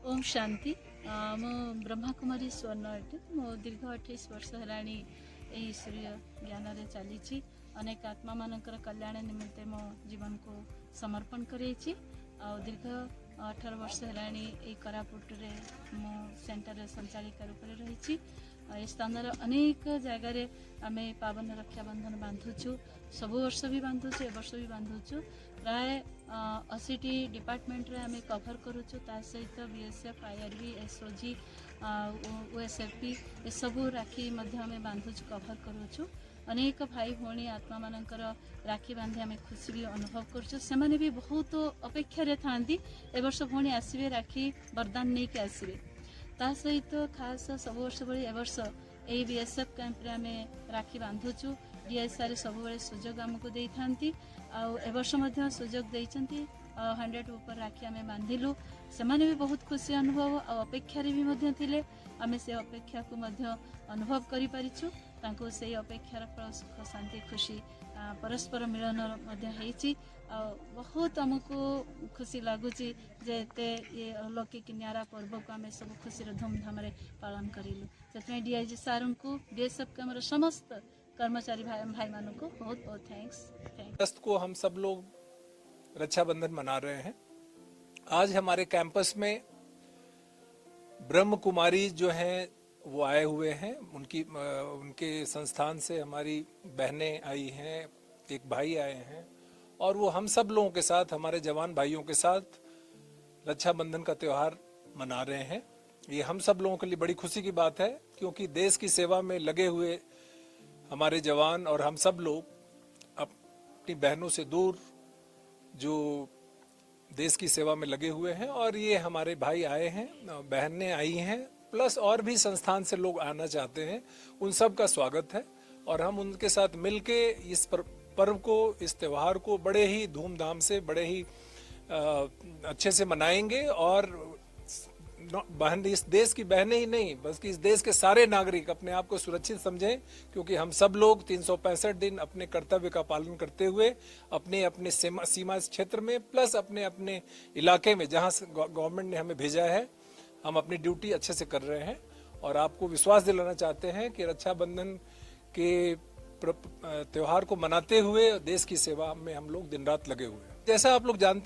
ओम शांति मो ब्रह्माकुमारी स्वर्ण अटे मो दीर्घ 28 वर्ष है ईश्वरीय ज्ञान रे चली अनेक आत्मा मानकर कल्याण निमित्ते मो जीवन को समर्पण करें दीर्घ 18 वर्ष है कोरापुट रे मो सेंटर संचालिका रूप में रही स्थान अनेक जगार आम पावन रक्षा बंधन बांधुचु सबु वर्ष भी बांधुचु ए वर्ष भी बांधुचु प्राय 80 डिपार्टमेंट रे आम कभर करुचु ता सहित बीएसएफ आईआरबी एसओजी ओएसएफपी ए सबु राखी मध्य आम बांधुचु कभर करुचु अनेक भाई भौणी आत्मा मानकर राखी बांधि आम खुशी भी अनुभव करुचु से भी बहुत अपेक्षा था ए वर्ष भौणी आसवे राखी वरदान नहीं के आसवे ता सहित खास सब वर्ष भली ए वर्ष यही बीएसएफ कैंप आम राखी बांधुचु डीएसआर सब सुजोग आमको दे था ए वर्ष सुजोग देती 100 ऊपर राखी आम बांधिलु से भी बहुत खुशी अनुभव अपेक्षा भी थे आम से अपेक्षा को अनुभव करिपारिछु तांको से अपेक्षार फल सुख शांति खुशी परस्पर मिलन बहुत आमको खुशी लगुच ये अलौकिक न्यारा पर्व को आम सब खुशी धूमधाम पालन करूँ से डीआईजी सार को बीएसएफ के समस्त कर्मचारी भाई मानों को बहुत बहुत थैंक्स। को हम सब लोग रक्षाबंधन मना रहे हैं। आज हमारे कैंपस में ब्रह्म कुमारी जो हैं वो आए हुए हैं, उनके संस्थान से हमारी बहनें आई हैं, एक भाई आए हैं और वो हम सब लोगों के साथ हमारे जवान भाइयों के साथ रक्षाबंधन का त्यौहार मना रहे हैं। ये हम सब लोगों के लिए बड़ी खुशी की बात है क्योंकि देश की सेवा में लगे हुए हमारे जवान और हम सब लोग अपनी बहनों से दूर जो देश की सेवा में लगे हुए हैं और ये हमारे भाई आए हैं, बहनें आई हैं, प्लस और भी संस्थान से लोग आना चाहते हैं, उन सब का स्वागत है और हम उनके साथ मिलके इस पर्व को, इस त्यौहार को बड़े ही धूमधाम से, बड़े ही अच्छे से मनाएंगे और बहन इस देश की बहनें ही नहीं बल्कि इस देश के सारे नागरिक अपने आप को सुरक्षित समझें क्योंकि हम सब लोग 365 दिन अपने कर्तव्य का पालन करते हुए अपने अपने सीमा क्षेत्र में प्लस अपने अपने इलाके में जहां गवर्नमेंट ने हमें भेजा है हम अपनी ड्यूटी अच्छे से कर रहे हैं और आपको विश्वास दिलाना चाहते हैं कि रक्षाबंधन के त्यौहार को मनाते हुए देश की सेवा में हम लोग दिन रात लगे हुए हैं। जैसा आप लोग जानते हैं